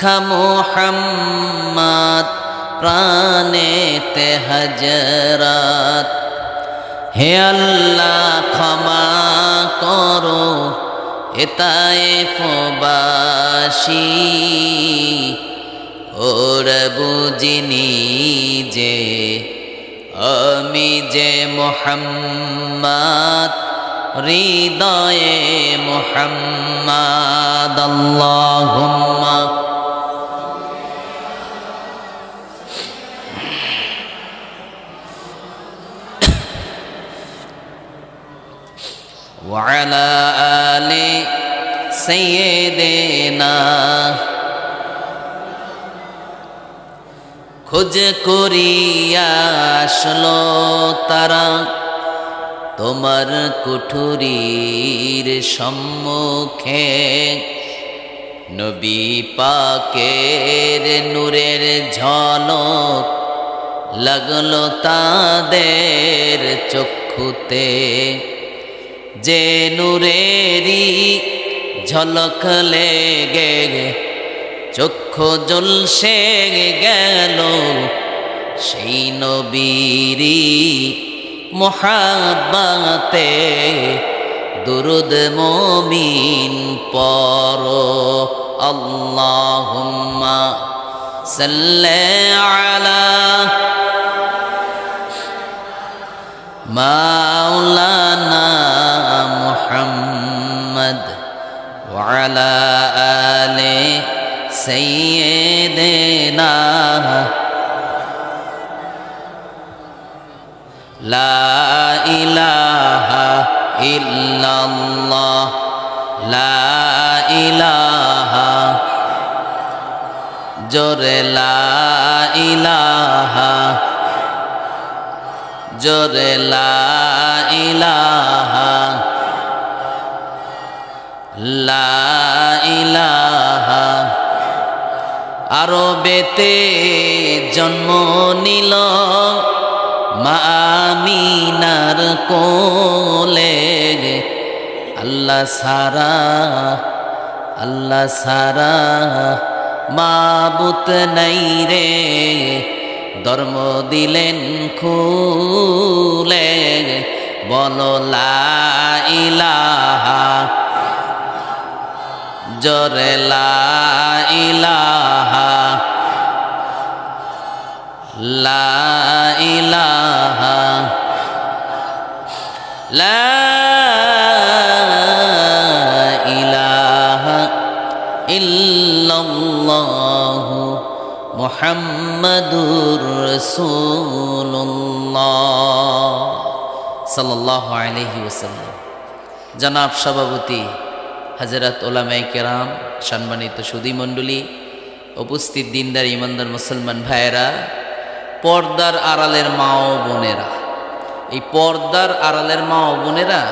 লিখা মোহাম্মদ প্রাণেতে হজরত। হে আল্লাহ ক্ষমা করো এ তায়েফবাসী, ওরা বুঝিনি যে আমি যে মুহাম্মদ, হৃদয়ে মুহাম্মদ। আল্লাহুম্মা ওয়া আলা আলি সাইয়্যিদিনা। খোঁজ করিয়া আসলো তারা তোমার কুঠুরির সম্মুখে, নবী পাকের নূরের ঝলক লাগলো তাদের চক্ষুতে। যে নূরেরই ঝলক লেগে চক্ষু জলসে গেল, সেই নবীরি মুহাব্বতে দুরুদ মুমিন পড়ো। আল্লাহুম্মা সাল্লি আলা মাওলানা মুহাম্মদ ওয়া আলা আলি সাইয়্যিদিনা। লা ইলাহা ইল্লাল্লাহ, লা ইলাহা, জোরে লা ইলাহা, জোরে লা ইলাহা, লা ইলাহা। আরবেতে জন্ম নিল মা আমিনার কোলে, আল্লাহ সারা, আল্লাহ সারা মাবুত নাই রে, ধর্ম দিলেন খুলে। বলো লা ইলাহা, জোরে লা ইলাহা, লা ইলাহা, লা ইলাহা ইল্লাল্লাহু মুহাম্মাদুর রাসূলুল্লাহ সাল্লাল্লাহু আলাইহি ওয়াসাল্লাম। জনাব সভাপতি হযরত উলামায়ে কেরাম, সম্মানিত সুধী মণ্ডলী, উপস্থিত দিনদার ইমানদার মুসলমান ভাইয়েরা, পর্দার আড়ালের মা ও বোনেরা, এই পর্দার আড়ালের মা ও বোনেরা,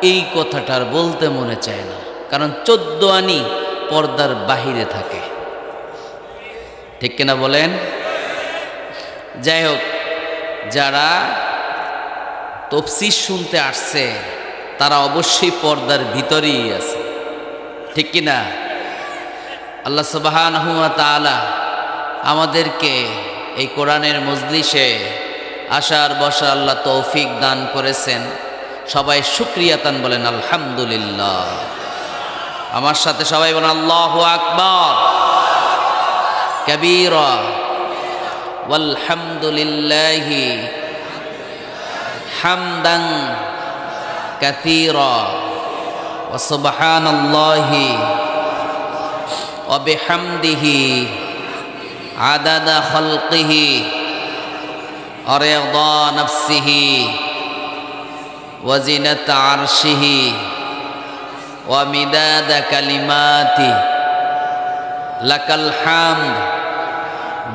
এই কথাটার বলতে মনে চায় না, কারণ 14 আনি পর্দার বাহিরে থাকে। ঠিক কিনা বলেন? যাই হোক, যারা তাফসীর শুনতে আসছে তারা অবশ্যই পর্দার ভিতরেই আছে। ঠিক কিনা? আল্লাহ সুবহানাহু ওয়া তাআলা আমাদেরকে এই কোরআনের মজলিসে আসার বসার আল্লাহ তৌফিক দান করেছেন। সবাই শুকরিয়াতান বলেন আলহামদুলিল্লাহ। আমার সাথে সবাই বলেন আল্লাহু আকবার কাবীরা ওয়ালহামদুলিল্লাহি হামদান কাসীরা ওয়া সুবহানাল্লাহি ওয়া বিহামদিহি আদাদা খালকিহি ওয়া রিদা নাফসিহি ওয়া জিনাতা আরশিহি ওয়া মিদাদা কালিমাতি। লাকাল হামদ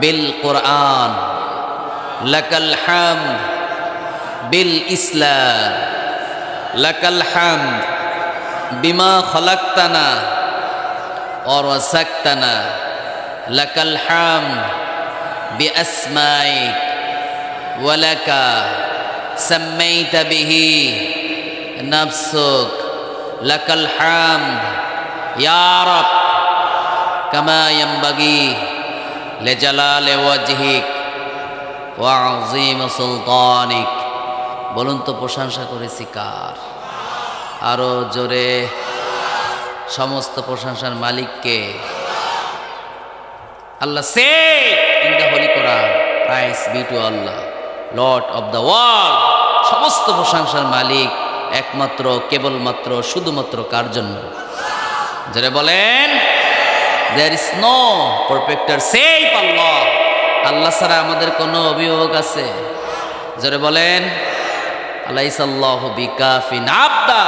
বিল কুরআন, লাকাল হামদ বিল ইসলাম, লাকাল হামদ বিমা খলাকতানা ওয়া রাযাকতানা, লাকাল হামদ বিআসমাইক ওয়া লাকা সাম্মাইতা বিহি নাফসুক, লাকাল হামদ ইয়া রাব কামা ইয়ামবাগি লিজালালি ওয়াজহিক ওয়া আযীম সুলতানিক। বলুন তো প্রশংসা করেছি কার? আরো জোরে। সমস্ত প্রশংসার মালিককে। আল্লাহ said in the Holy Quran, praise be to Allah, Lord of the world. সমস্ত প্রশংসার মালিক একমাত্র, কেবলমাত্র, শুধুমাত্র কার জন্য? যারা বলেন there is no perfecter save Allah. আল্লাহ ছাড়া আমাদের কোনো অভিভাবক আছে? যারা বলেন আলাইসাল্লাহু বিকাফিন আবদা।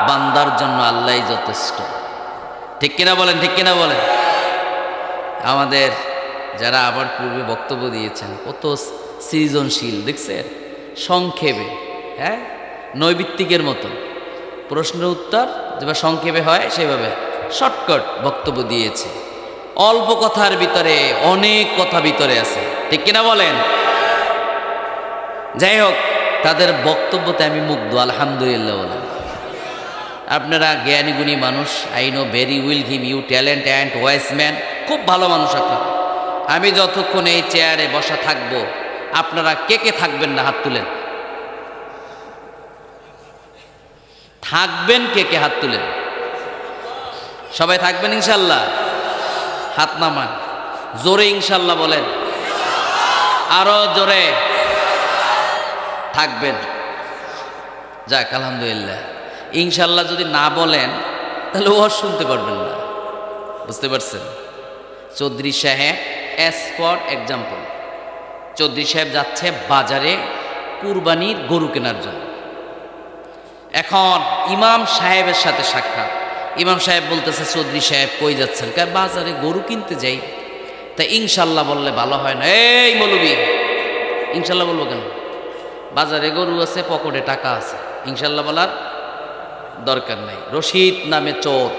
বান্দার জন্য আল্লাহই যথেষ্ট। ঠিক কিনা বলেন? ঠিক কিনা বলেন? আমাদের যারা আবার পূর্বে বক্তব্য দিয়েছেন কত সৃজনশীল দেখছেন, সংক্ষেপে, হ্যাঁ, নৈবিত্তিকের মতো প্রশ্নের উত্তর যেভাবে সংক্ষেপে হয় সেভাবে শর্টকাট বক্তব্য দিয়েছে। অল্প কথার ভিতরে অনেক কথা ভিতরে আছে। ঠিক কিনা বলেন? যাই হোক, তাদের বক্তব্যতে আমি মুগ্ধ, আলহামদুলিল্লাহ বলেন। আপনারা জ্ঞানী গুণী মানুষ, I know very well him you talent and wise man, খুব ভালো মানুষ আপনারা। আমি যতক্ষণ এই চেয়ারে বসা থাকবো, আপনারা কে কে থাকবেন না হাত তুলেন? থাকবেন কে কে হাত তুলেন? সবাই থাকবেন ইনশাল্লাহ? হাত নামান, জোরে ইনশাল্লাহ বলেন, আরো জোরে। থাকবেন? যাক আলহামদুলিল্লাহ। ইনশাল্লাহ যদি না বলেন তাহলে ও শুনতে পারবেন না, বুঝতে পারছেন? চৌধুরী সাহেব, অ্যাজ ফর এক্সাম্পল, চৌধুরী সাহেব যাচ্ছে বাজারে কুরবানির গরু কেনার জন্য। এখন ইমাম সাহেবের সাথে সাক্ষাৎ। ইমাম সাহেব বলতেছে চৌধুরী সাহেব কই যাচ্ছেন? বাজারে গরু কিনতে যাই। তা ইনশাল্লাহ বললে ভালো হয় না। এই মৌলবি, ইনশাল্লাহ বলবো কেন? বাজারে গরু আছে, পকেটে টাকা আছে, ইনশাল্লাহ বলার দরকার নাই। রশিদ নামে চোর,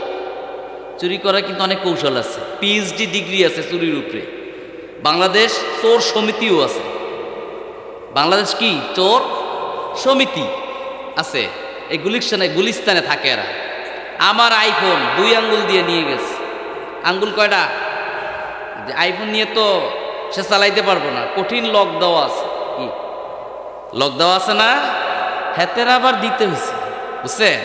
চুরি করা কিন্তু অনেক কৌশল আছে, পিএইচডি ডিগ্রি আছে চুরির উপরে। বাংলাদেশ চোর সমিতিও আছে। বাংলাদেশ কি চোর সমিতি আছে। এই গুলিস্তানে থাকে এরা। আমার আইফোন 2 আঙ্গুল দিয়ে নিয়ে গেছে। আঙ্গুল কয়টা? আইফোন নিয়ে তো সে চালাইতে পারবো না, কঠিন লক দেওয়া আছে। কি লক দেওয়া আছে না? হাতের আবার দিতে হয়েছে, বুঝছেন?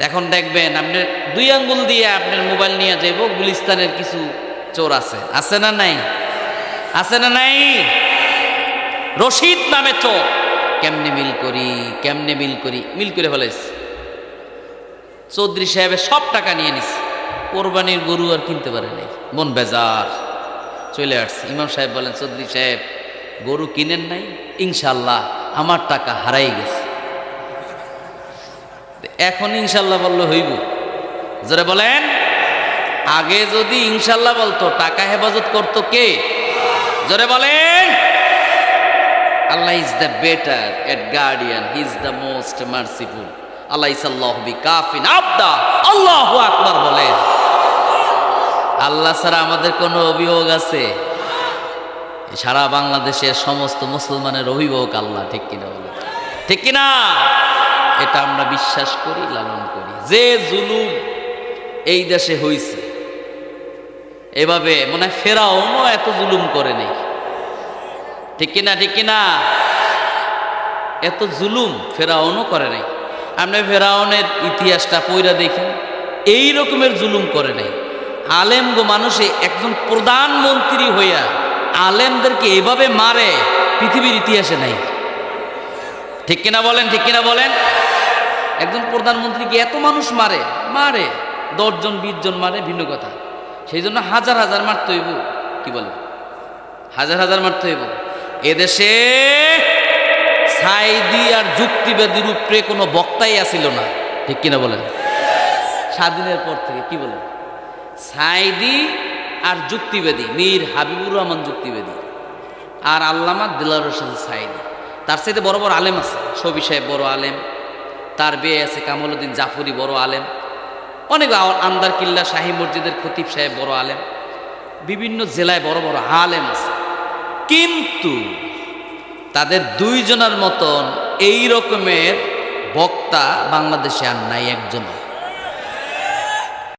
এখন দেখবেন আপনার 2 আঙ্গুল দিয়ে আপনার মোবাইল নিয়ে যাইব। গুলিস্তানের কিছু চোর আছে, আছে না নাই? আছে না নাই? রশিদ নামে চোর। কেমনে মিল করি, কেমনে মিল করি, মিল করে ফেলাইছে। চৌধুরী সাহেবের সব টাকা নিয়ে নিছে, কোরবানির গরু আর কিনতে পারে নাই। মন বেজার, চলে আসছে। ইমাম সাহেব বলেন চৌধুরী সাহেব গরু কিনেন নাই? ইনশাল্লাহ আমার টাকা হারাই গেছে। এখন ইনশাল্লাহ বললে হইব? যারা বলেন আগে যদি ইনশাল্লাহ বলতো টাকা হেফাজত করতো কে? যারা বলেন Allah is the better at guardian, he is the most merciful. Allah ইসাল্লাহু বিকাফিন আবদা। আল্লাহু আকবার বলেন। আল্লাহ ছাড়া আমাদের কোনো অভিভাবক আছে? সারা বাংলাদেশের সমস্ত মুসলমানের অভিভাবক আল্লাহ। ঠিক কিনা বলেন? ঠিক কিনা? এটা আমরা বিশ্বাস করি, লালন করি। যে জুলুম এই দেশে হইছে, এভাবে মনে হয় ফেরাউনও এত জুলুম করে নেই। ঠিক কিনা? ঠিক কিনা? এত জুলুম ফেরাউনও করে নাই। আমরা ফেরাউনের ইতিহাসটা পইরা দেখি, এই রকমের জুলুম করে নাই। আলেম গো মানুষে একজন প্রধানমন্ত্রী হইয়া আলেমদেরকে এভাবে মারে পৃথিবীর ইতিহাসে নাই। ঠিক কিনা বলেন? ঠিক কিনা বলেন? একজন প্রধানমন্ত্রীকে এত মানুষ মারে, 10 জন 20 জন মারে ভিন্ন কথা, সেই জন্য হাজার হাজার মারতে হইব। কি বলেন? হাজার হাজার মারতে হইব। এদেশে সাইদি আর যুক্তিবাদীর উপরে কোনো বক্তাই আসিল না। ঠিক কিনা বলেন? স্বাধীনের পর থেকে। কি বলেন? সাইদি আর যুক্তিবাদী, মীর হাবিবুর রহমান যুক্তিবাদী আর আল্লামা দিলওয়ার হোসেন সাইদি। তার সাথে বড় বড় আলেম আছে। শফি সাহেব বড় আলেম, তার বিয়ে আছে কামালউদ্দিন জাফরি বড় আলেম, অনেক আন্দার কিল্লা শাহী মসজিদের খতিব সাহেব বড় আলেম, বিভিন্ন জেলায় বড় বড় আলেম আছে। কিন্তু তাদের 2 জনের মতন এই রকমের বক্তা বাংলাদেশে আর নাই, একজন।